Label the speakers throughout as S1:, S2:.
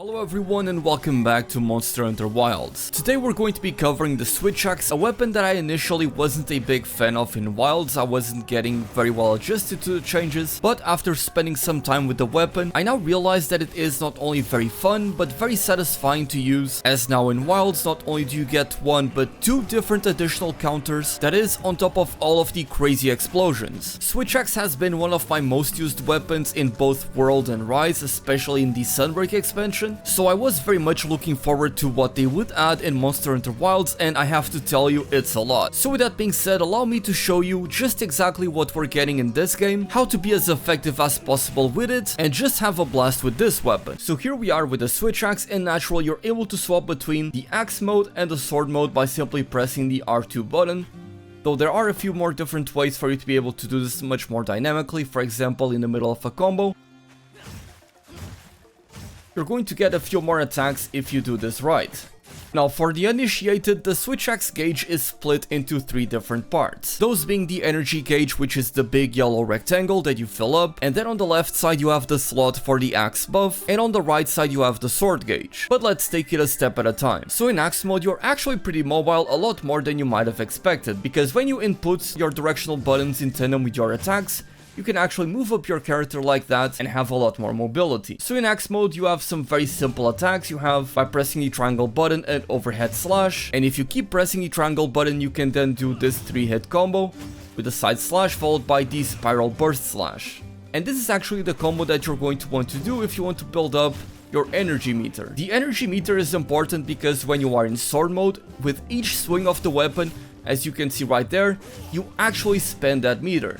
S1: Hello everyone and welcome back to Monster Hunter Wilds. Today we're going to be covering the SwitchAxe, a weapon that I initially wasn't a big fan of in Wilds. I wasn't getting very well adjusted to the changes, but after spending some time with the weapon, I now realize that it is not only very fun, but very satisfying to use, as now in Wilds not only do you get one, but two different additional counters, that is on top of all of the crazy explosions. SwitchAxe has been one of my most used weapons in both World and Rise, especially in the Saint Break expansion. So I was very much looking forward to what they would add in Monster Hunter Wilds, and I have to tell you, it's a lot. So with that being said, allow me to show you just exactly what we're getting in this game, how to be as effective as possible with it, and just have a blast with this weapon. So here we are with the SwitchAxe, and naturally you're able to swap between the axe mode and the sword mode by simply pressing the R2 button. Though there are a few more different ways for you to be able to do this much more dynamically, for example in the middle of a combo. You're going to get a few more attacks if you do this right. Now for the uninitiated, the SwitchAxe gauge is split into three different parts. Those being the energy gauge, which is the big yellow rectangle that you fill up, and then on the left side you have the slot for the axe buff, and on the right side you have the sword gauge. But let's take it a step at a time. So in axe mode you're actually pretty mobile, a lot more than you might have expected, because when you input your directional buttons in tandem with your attacks, you can actually move up your character like that and have a lot more mobility. So in axe mode you have some very simple attacks. You have by pressing the triangle button and overhead slash, and if you keep pressing the triangle button you can then do this 3-hit combo with the side slash followed by the spiral burst slash. And this is actually the combo that you're going to want to do if you want to build up your energy meter. The energy meter is important because when you are in sword mode, with each swing of the weapon, as you can see right there, you actually spend that meter.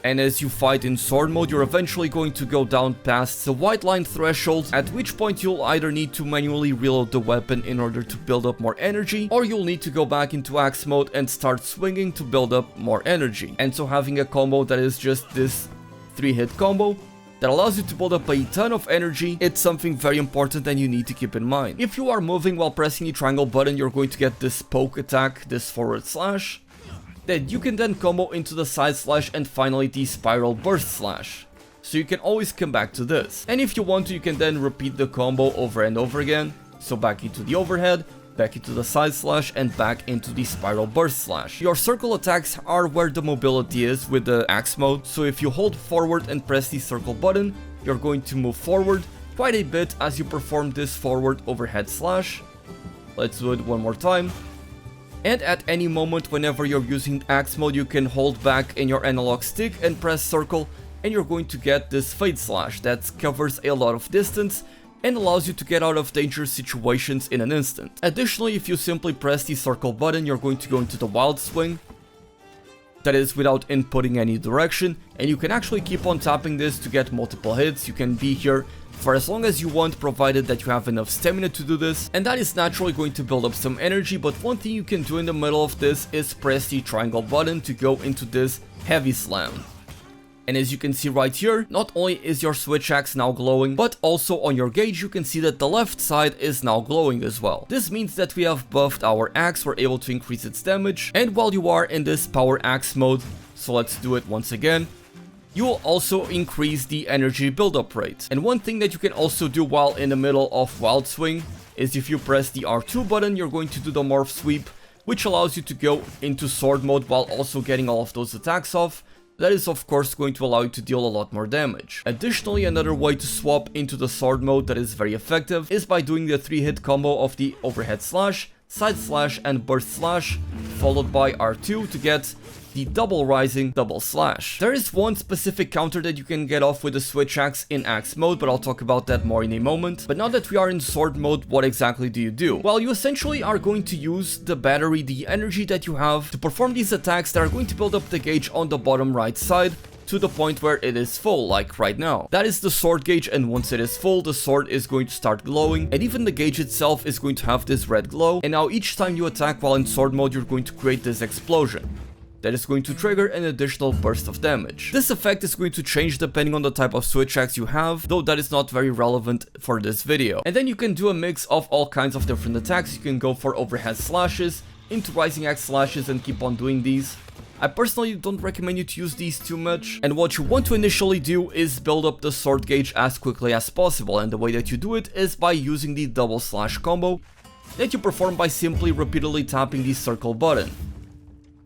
S1: And as you fight in sword mode, you're eventually going to go down past the white line threshold, at which point you'll either need to manually reload the weapon in order to build up more energy, or you'll need to go back into axe mode and start swinging to build up more energy. And so having a combo that is just this 3-hit combo that allows you to build up a ton of energy, it's something very important and you need to keep in mind. If you are moving while pressing the triangle button, you're going to get this poke attack, this forward slash, that you can then combo into the side slash and finally the spiral burst slash. So you can always come back to this. And if you want to, you can then repeat the combo over and over again. So back into the overhead, back into the side slash, and back into the spiral burst slash. Your circle attacks are where the mobility is with the axe mode. So if you hold forward and press the circle button, you're going to move forward quite a bit as you perform this forward overhead slash. Let's do it one more time. And at any moment whenever you're using axe mode, you can hold back in your analog stick and press circle, and you're going to get this fade slash that covers a lot of distance and allows you to get out of dangerous situations in an instant. Additionally, if you simply press the circle button, you're going to go into the wild swing, that is without inputting any direction, and you can actually keep on tapping this to get multiple hits. You can be here for as long as you want, provided that you have enough stamina to do this, and that is naturally going to build up some energy. But one thing you can do in the middle of this is press the triangle button to go into this heavy slam. And as you can see right here, not only is your SwitchAxe now glowing, but also on your gauge you can see that the left side is now glowing as well. This means that we have buffed our axe, we're able to increase its damage, and while you are in this power axe mode, so let's do it once again, you will also increase the energy buildup rate. And one thing that you can also do while in the middle of wild swing is if you press the R2 button, you're going to do the morph sweep, which allows you to go into sword mode while also getting all of those attacks off. That is of course going to allow you to deal a lot more damage. Additionally, another way to swap into the sword mode that is very effective is by doing the 3-hit combo of the overhead slash, side slash, and burst slash, followed by R2 to get the double rising double slash. There is one specific counter that you can get off with the SwitchAxe in axe mode, but I'll talk about that more in a moment. But now that we are in sword mode, what exactly do you do? Well, you essentially are going to use the battery, the energy that you have, to perform these attacks that are going to build up the gauge on the bottom right side to the point where it is full, like right now. That is the sword gauge, and once it is full, the sword is going to start glowing, and even the gauge itself is going to have this red glow. And now each time you attack while in sword mode, you're going to create this explosion that is going to trigger an additional burst of damage. This effect is going to change depending on the type of SwitchAxe you have, though that is not very relevant for this video. And then you can do a mix of all kinds of different attacks. You can go for overhead slashes, into rising axe slashes and keep on doing these. I personally don't recommend you to use these too much, and what you want to initially do is build up the sword gauge as quickly as possible, and the way that you do it is by using the double slash combo that you perform by simply repeatedly tapping the circle button.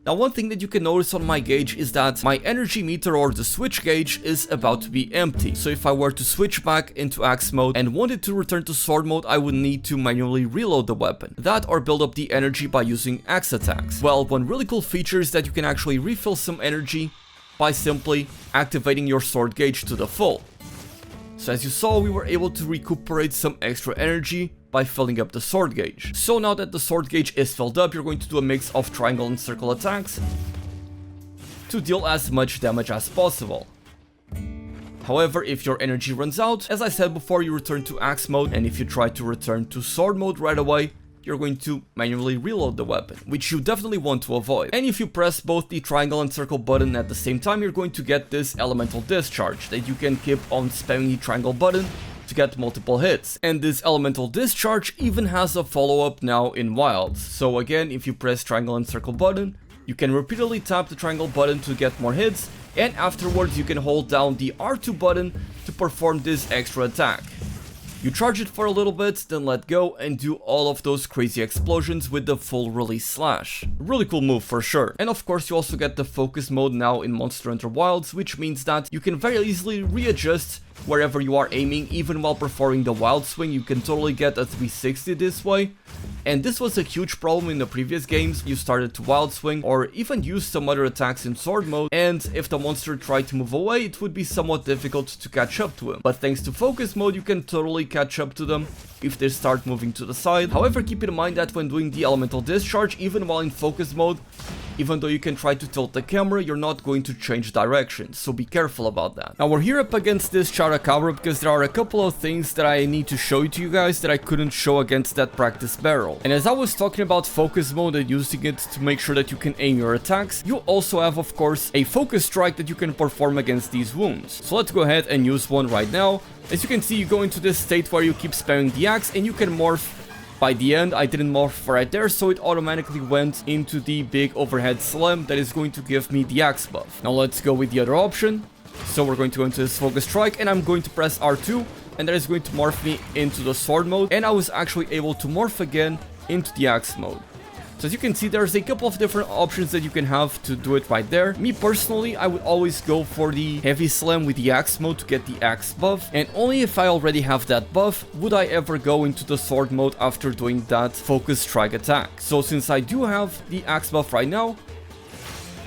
S1: Now, one thing that you can notice on my gauge is that my energy meter, or the switch gauge, is about to be empty. So if I were to switch back into axe mode and wanted to return to sword mode, I would need to manually reload the weapon. That or build up the energy by using axe attacks. Well, one really cool feature is that you can actually refill some energy by simply activating your sword gauge to the full. So as you saw, we were able to recuperate some extra energy by filling up the sword gauge. So now that the sword gauge is filled up, you're going to do a mix of triangle and circle attacks to deal as much damage as possible. However, if your energy runs out, as I said before, you return to axe mode, and if you try to return to sword mode right away, you're going to manually reload the weapon, which you definitely want to avoid. And if you press both the triangle and circle button at the same time, you're going to get this elemental discharge that you can keep on spamming the triangle button to get multiple hits. And this elemental discharge even has a follow-up now in wilds. So again, if you press triangle and circle button, you can repeatedly tap the triangle button to get more hits, and afterwards you can hold down the R2 button to perform this extra attack. You charge it for a little bit, then let go and do all of those crazy explosions with the full release slash. Really cool move for sure. And of course you also get the focus mode now in Monster Hunter Wilds, which means that you can very easily readjust wherever you are aiming. Even while performing the wild swing, you can totally get a 360 this way. And this was a huge problem in the previous games. You started to wild swing or even use some other attacks in sword mode, and if the monster tried to move away, it would be somewhat difficult to catch up to him. But thanks to focus mode, you can totally catch up to them if they start moving to the side. However, keep in mind that when doing the elemental discharge, even while in focus mode, even though you can try to tilt the camera, you're not going to change direction, so be careful about that. Now we're here up against this Characabra because there are a couple of things that I need to show to you guys that I couldn't show against that practice barrel. And as I was talking about focus mode and using it to make sure that you can aim your attacks, you also have, of course, a focus strike that you can perform against these wounds. So let's go ahead and use one right now. As you can see, you go into this state where you keep spamming the axe and you can morph. By the end, I didn't morph right there, so it automatically went into the big overhead slam that is going to give me the axe buff. Now let's go with the other option. So we're going to go into this focus strike, and I'm going to press R2, and that is going to morph me into the sword mode, and I was actually able to morph again into the axe mode. So as you can see, there's a couple of different options that you can have to do it right there. Me personally, I would always go for the heavy slam with the axe mode to get the axe buff, and only if I already have that buff would I ever go into the sword mode after doing that focus strike attack. So since I do have the axe buff right now,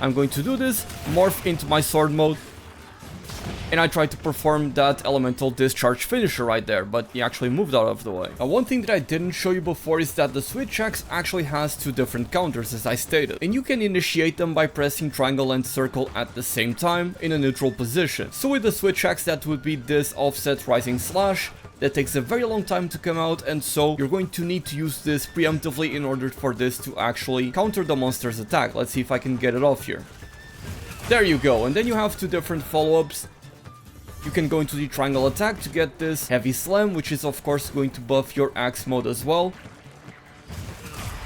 S1: I'm going to do this, morph into my sword mode, and I tried to perform that elemental discharge finisher right there, but he actually moved out of the way. Now, one thing that I didn't show you before is that the SwitchAxe actually has two different counters, as I stated, and you can initiate them by pressing triangle and circle at the same time in a neutral position. So with the SwitchAxe, that would be this offset rising slash that takes a very long time to come out, and so you're going to need to use this preemptively in order for this to actually counter the monster's attack. Let's see if I can get it off here. There you go, and then you have two different follow-ups. You can go into the triangle attack to get this heavy slam, which is of course going to buff your axe mode as well.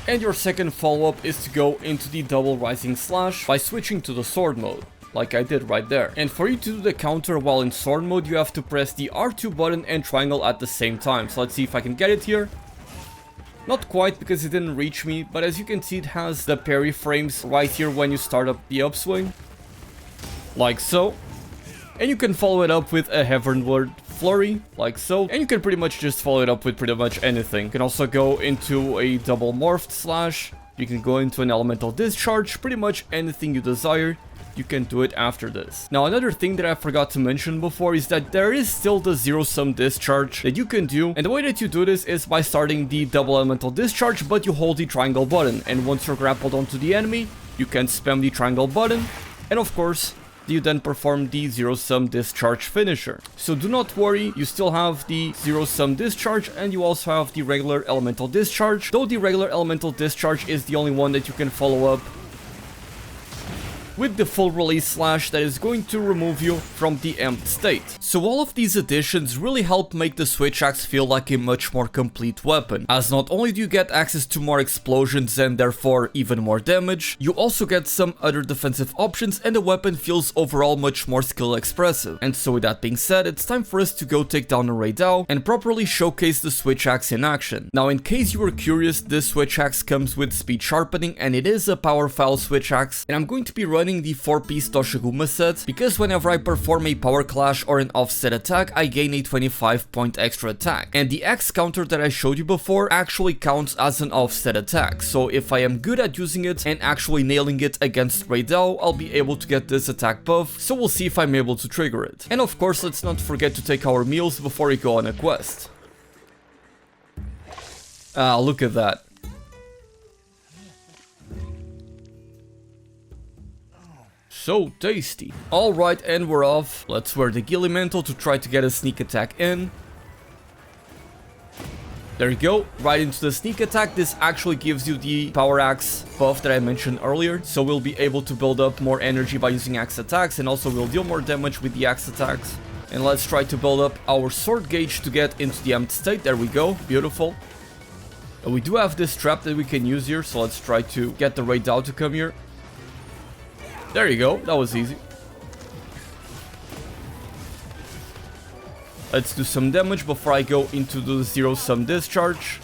S1: And your second follow-up is to go into the double rising slash by switching to the sword mode, like I did right there. And for you to do the counter while in sword mode, you have to press the R2 button and triangle at the same time. So let's see if I can get it here. Not quite, because it didn't reach me, but as you can see, it has the parry frames right here when you start up the upswing, like so. And you can follow it up with a heavenward flurry, like so. And you can pretty much just follow it up with pretty much anything. You can also go into a double morphed slash. You can go into an elemental discharge. Pretty much anything you desire, you can do it after this. Now, another thing that I forgot to mention before is that there is still the zero-sum discharge that you can do. And the way that you do this is by starting the double elemental discharge, but you hold the triangle button. And once you're grappled onto the enemy, you can spam the triangle button. And of course, you then perform the zero-sum discharge finisher. So do not worry, you still have the zero-sum discharge, and you also have the regular elemental discharge, though the regular elemental discharge is the only one that you can follow up with the full release slash that is going to remove you from the empty state. So all of these additions really help make the SwitchAxe feel like a much more complete weapon, as not only do you get access to more explosions and therefore even more damage, you also get some other defensive options and the weapon feels overall much more skill expressive. And so with that being said, it's time for us to go take down a Raidao and properly showcase the SwitchAxe in action. Now in case you were curious, this SwitchAxe comes with speed sharpening and it is a power file SwitchAxe, and I'm going to be running the 4-piece Toshiguma set because whenever I perform a power clash or an offset attack, I gain a 25 point extra attack. And the X counter that I showed you before actually counts as an offset attack, so if I am good at using it and actually nailing it against Raidao, I'll be able to get this attack buff, so we'll see if I'm able to trigger it. And of course, let's not forget to take our meals before we go on a quest. Ah, look at that. So tasty. Alright, and we're off. Let's wear the Ghillie Mantle to try to get a sneak attack in. There you go, right into the sneak attack. This actually gives you the power axe buff that I mentioned earlier, so we'll be able to build up more energy by using axe attacks, and also we'll deal more damage with the axe attacks. And let's try to build up our sword gauge to get into the empty state. There we go, beautiful. And we do have this trap that we can use here, so let's try to get the Raidao to come here. There you go, that was easy. Let's do some damage before I go into the 0 Sum Discharge.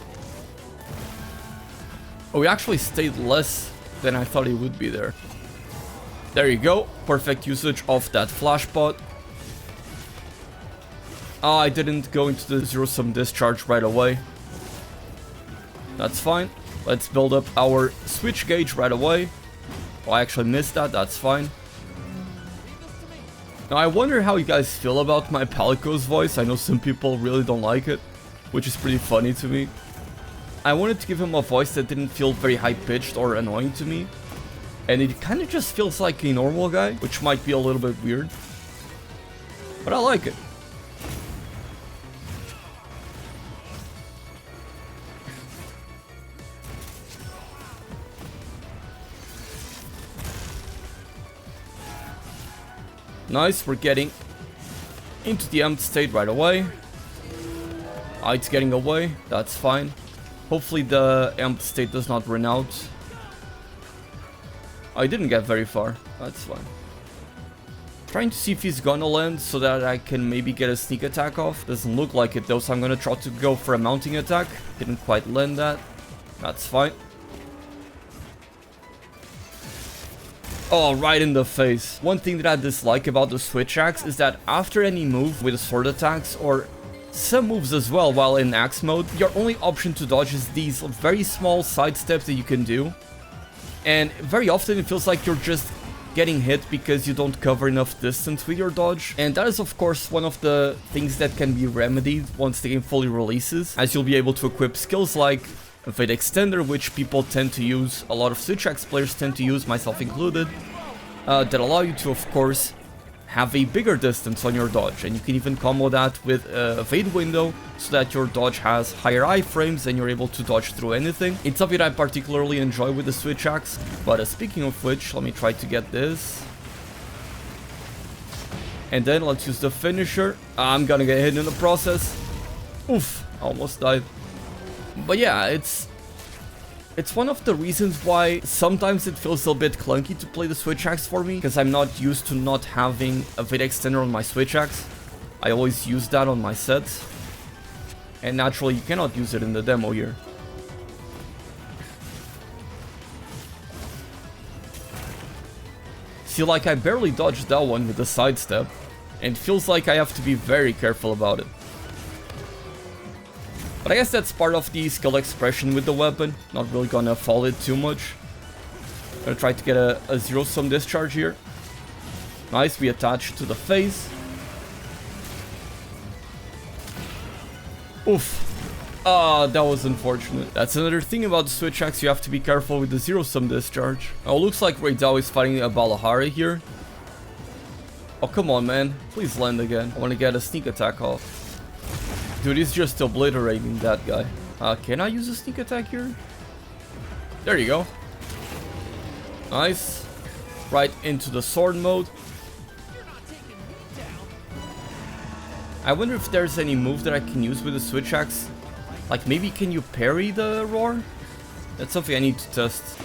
S1: Oh, we actually stayed less than I thought he would be there. There you go, perfect usage of that flash pot. Oh, I didn't go into the 0 Sum Discharge right away. That's fine. Let's build up our switch gauge right away. Oh, I actually missed that, that's fine. Now, I wonder how you guys feel about my Palico's voice. I know some people really don't like it, which is pretty funny to me. I wanted to give him a voice that didn't feel very high-pitched or annoying to me. And it kind of just feels like a normal guy, which might be a little bit weird. But I like it. Nice, we're getting into the empty state right away. Ah, it's getting away, that's fine. Hopefully the empty state does not run out. I didn't get very far, that's fine. Trying to see if he's gonna land so that I can maybe get a sneak attack off. Doesn't look like it though, so I'm gonna try to go for a mounting attack. Didn't quite land that, that's fine. Oh, right in the face. One thing that I dislike about the SwitchAxe is that after any move with sword attacks, or some moves as well while in axe mode, your only option to dodge is these very small side steps that you can do. And very often it feels like you're just getting hit because you don't cover enough distance with your dodge. And that is of course one of the things that can be remedied once the game fully releases, as you'll be able to equip skills like Fade Extender, which people tend to use, a lot of SwitchAxe players tend to use, myself included, that allow you to, of course, have a bigger distance on your dodge, and you can even combo that with a Fade window, so that your dodge has higher iframes and you're able to dodge through anything. It's something that I particularly enjoy with the SwitchAxe, but speaking of which, let me try to get this. And then let's use the finisher. I'm gonna get hit in the process. Oof, I almost died. But yeah, it's one of the reasons why sometimes it feels a bit clunky to play the SwitchAxe for me, because I'm not used to not having a Fade Extender on my SwitchAxe. I always use that on my sets, and naturally you cannot use it in the demo here. See, like, I barely dodged that one with the sidestep, and it feels like I have to be very careful about it. But I guess that's part of the skill expression with the weapon. Not really gonna follow it too much. Gonna try to get a 0 Sum Discharge here. Nice, we attach to the face. Oof. Ah, that was unfortunate. That's another thing about the SwitchAxe, you have to be careful with the 0 Sum Discharge. Oh, looks like Raidao is fighting a Bahari here. Oh, come on, man. Please land again. I want to get a sneak attack off. Dude, he's just obliterating that guy. Can I use a sneak attack here? There you go. Nice. Right into the sword mode. I wonder if there's any move that I can use with the SwitchAxe. Like, maybe can you parry the roar? That's something I need to test.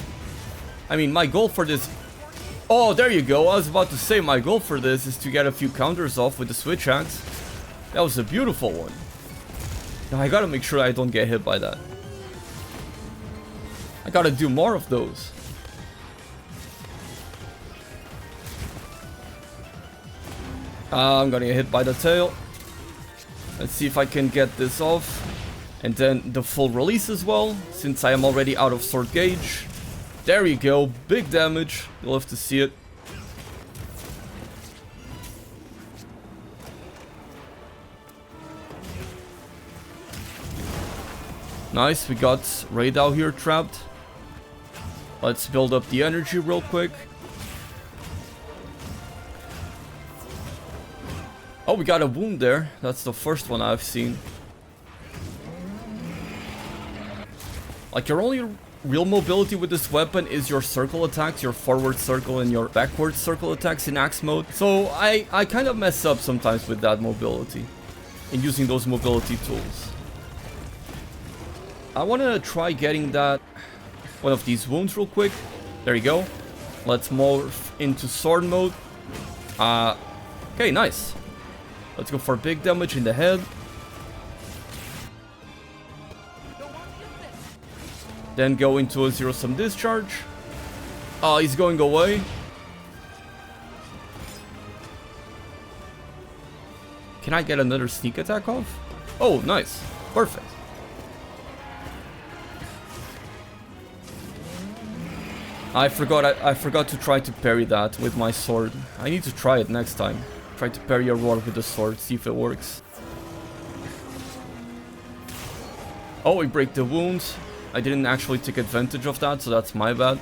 S1: I mean, my goal for this... Oh, there you go. I was about to say my goal for this is to get a few counters off with the SwitchAxe. That was a beautiful one. Now I gotta make sure I don't get hit by that. I gotta do more of those. I'm gonna get hit by the tail. Let's see if I can get this off. And then the full release as well, since I am already out of sword gauge. There you go, big damage. You'll have to see it. Nice, we got Raidao here trapped. Let's build up the energy real quick. Oh, we got a wound there. That's the first one I've seen. Like, your only real mobility with this weapon is your circle attacks, your forward circle and your backward circle attacks in axe mode. So I kind of mess up sometimes with that mobility and using those mobility tools. I want to try getting that one of these wounds real quick. There you go. Let's morph into sword mode. Okay, nice. Let's go for big damage in the head. Then go into a zero sum discharge. Oh, he's going away. Can I get another sneak attack off? Oh, nice. Perfect. I forgot to try to parry that with my sword. I need to try it next time. Try to parry a roar with the sword, see if it works. Oh, we break the wound. I didn't actually take advantage of that, so that's my bad.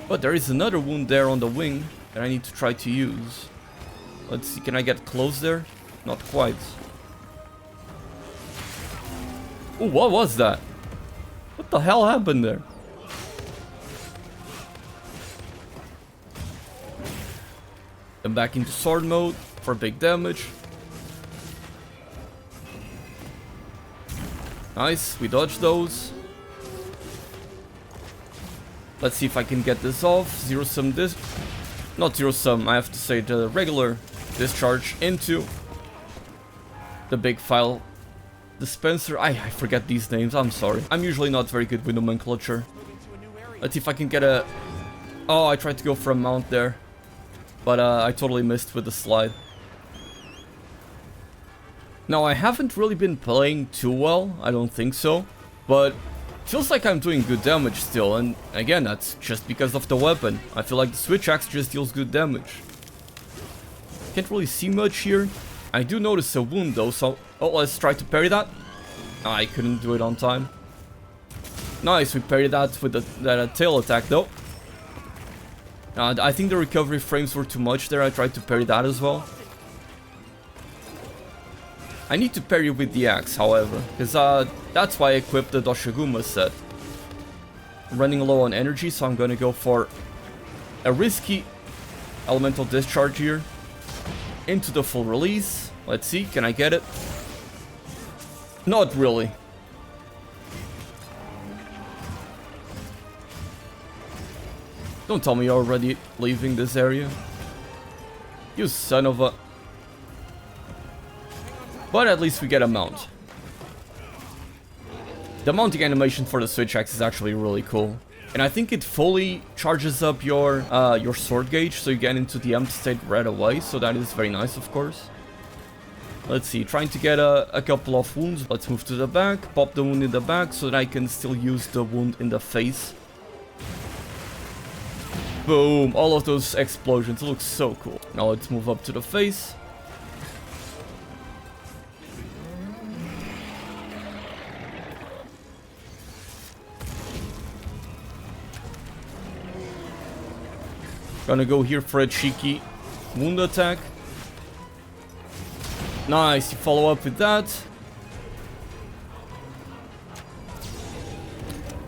S1: But there is another wound there on the wing that I need to try to use. Let's see, can I get close there? Not quite. Oh, what was that? What the hell happened there? Then back into sword mode for big damage. Nice, we dodged those. Let's see if I can get this off. Zero sum not zero sum, I have to say the regular discharge into the big file dispenser. I forget these names, I'm sorry. I'm usually not very good with nomenclature. Let's see if I can get a... Oh, I tried to go for a mount there. But I totally missed with the slide. Now, I haven't really been playing too well, I don't think so. But feels like I'm doing good damage still, and again, that's just because of the weapon. I feel like the SwitchAxe just deals good damage. Can't really see much here. I do notice a wound though, so... Oh, let's try to parry that. I couldn't do it on time. Nice, we parried that with that tail attack though. I think the recovery frames were too much there. I tried to parry that as well. I need to parry with the axe, however, because that's why I equipped the Doshiguma set. I'm running low on energy, so I'm gonna go for a risky elemental discharge here. Into the full release. Let's see, can I get it? Not really. Don't tell me you're already leaving this area. You son of a... But at least we get a mount. The mounting animation for the SwitchAxe is actually really cool. And I think it fully charges up your sword gauge, so you get into the empty state right away. So that is very nice, of course. Let's see, trying to get a couple of wounds. Let's move to the back, pop the wound in the back so that I can still use the wound in the face. Boom, all of those explosions, look so cool. Now let's move up to the face. Gonna go here for a cheeky wound attack. Nice, you follow up with that.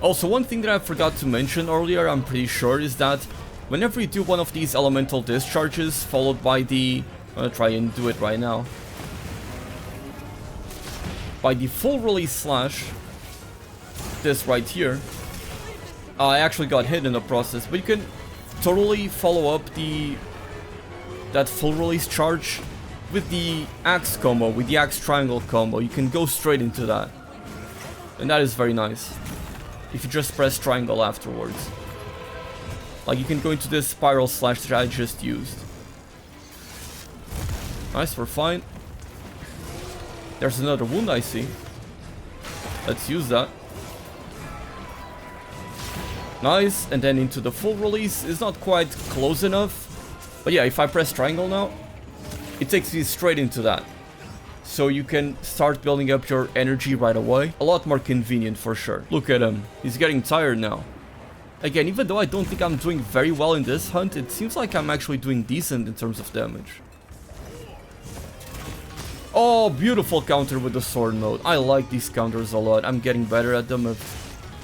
S1: Also, one thing that I forgot to mention earlier, I'm pretty sure, is that whenever you do one of these elemental discharges, followed by the... I'm gonna try and do it right now. by the full release slash, this right here. I actually got hit in the process, but you can totally follow up that full release charge with the axe combo, with the axe triangle combo. You can go straight into that, and that is very nice if you just press triangle afterwards. Like, you can go into this spiral slash that I just used. Nice, we're fine. There's another wound I see. Let's use that. Nice, and then into the full release is not quite close enough. But yeah, if I press triangle now, it takes me straight into that. So you can start building up your energy right away. A lot more convenient for sure. Look at him. He's getting tired now. Again, even though I don't think I'm doing very well in this hunt, it seems like I'm actually doing decent in terms of damage. Oh, beautiful counter with the sword mode. I like these counters a lot. I'm getting better at them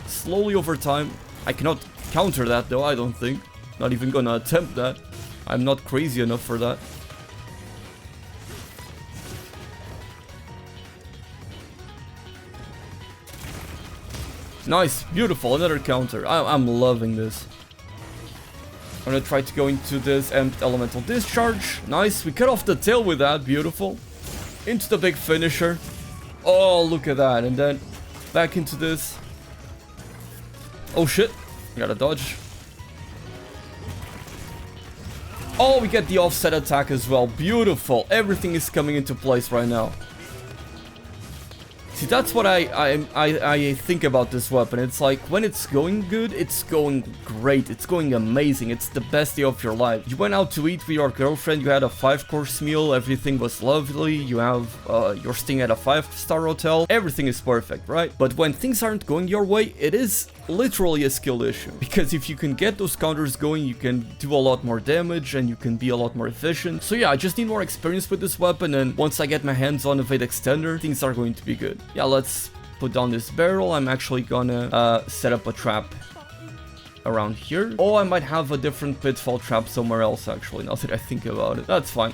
S1: slowly over time. I cannot counter that though, I don't think. Not even gonna attempt that. I'm not crazy enough for that. Nice, beautiful, another counter. I'm loving this. I'm gonna try to go into this elemental discharge. Nice, we cut off the tail with that, beautiful. Into the big finisher. Oh, look at that, and then back into this. Oh shit, gotta dodge. Oh, we get the offset attack as well, beautiful. Everything is coming into place right now. See, that's what I think about this weapon. It's like, when it's going good, it's going great, it's going amazing, it's the best day of your life. You went out to eat with your girlfriend, you had a 5-course meal, everything was lovely, you have, you're staying at a 5-star hotel, everything is perfect, right? But when things aren't going your way, it is literally a skill issue. Because if you can get those counters going, you can do a lot more damage and you can be a lot more efficient. So yeah, I just need more experience with this weapon, and once I get my hands on a Fate Extender, things are going to be good. Yeah, let's put down this barrel. I'm actually gonna set up a trap around here. Oh, I might have a different pitfall trap somewhere else actually, now that I think about it. That's fine.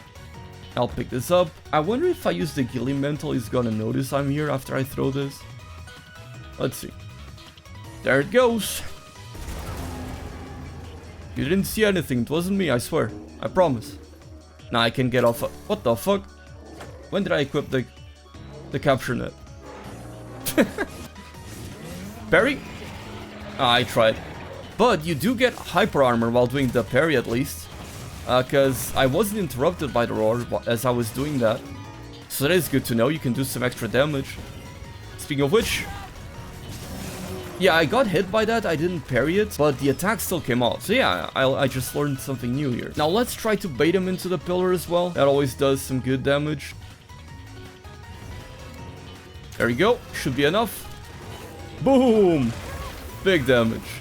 S1: I'll pick this up. I wonder if I use the Gilly Mantle, he's gonna notice I'm here after I throw this. Let's see. There it goes. You didn't see anything, it wasn't me, I swear. I promise. Now I can get off. What the fuck? When did I equip the capture net? Parry? I tried. But you do get hyper armor while doing the parry at least. Because I wasn't interrupted by the roar as I was doing that. So that is good to know, you can do some extra damage. Speaking of which... yeah, I got hit by that, I didn't parry it, but the attack still came off. So yeah, I just learned something new here. Now let's try to bait him into the pillar as well. That always does some good damage. There we go, should be enough. Boom! Big damage.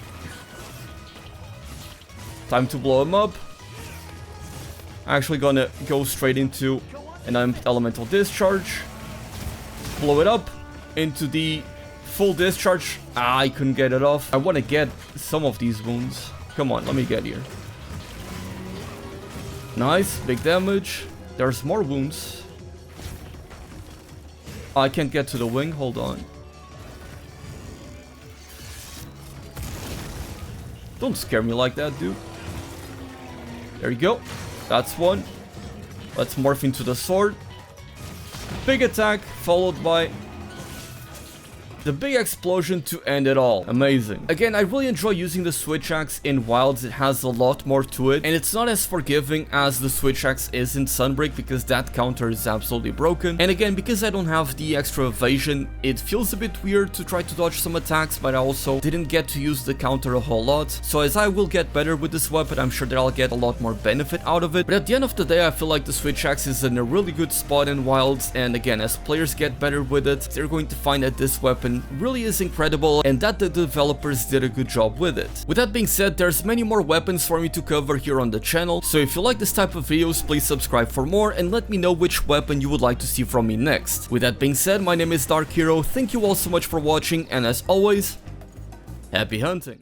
S1: Time to blow him up. Actually gonna go straight into an elemental discharge. Blow it up into the full discharge. Ah, I couldn't get it off. I want to get some of these wounds. Come on, let me get here. Nice, big damage. There's more wounds. I can't get to the wing, hold on. Don't scare me like that, dude. There you go. That's one. Let's morph into the sword. Big attack, followed by the big explosion to end it all. Amazing. Again, I really enjoy using the SwitchAxe in Wilds. It has a lot more to it, and it's not as forgiving as the SwitchAxe is in Sunbreak because that counter is absolutely broken. And again, because I don't have the extra evasion, it feels a bit weird to try to dodge some attacks, but I also didn't get to use the counter a whole lot. So as I will get better with this weapon, I'm sure that I'll get a lot more benefit out of it. But at the end of the day, I feel like the SwitchAxe is in a really good spot in Wilds, and again, as players get better with it, they're going to find that this weapon really is incredible and that the developers did a good job with it. With that being said, there's many more weapons for me to cover here on the channel, so if you like this type of videos, please subscribe for more and let me know which weapon you would like to see from me next. With that being said, my name is Dark Hero, thank you all so much for watching, and as always, happy hunting!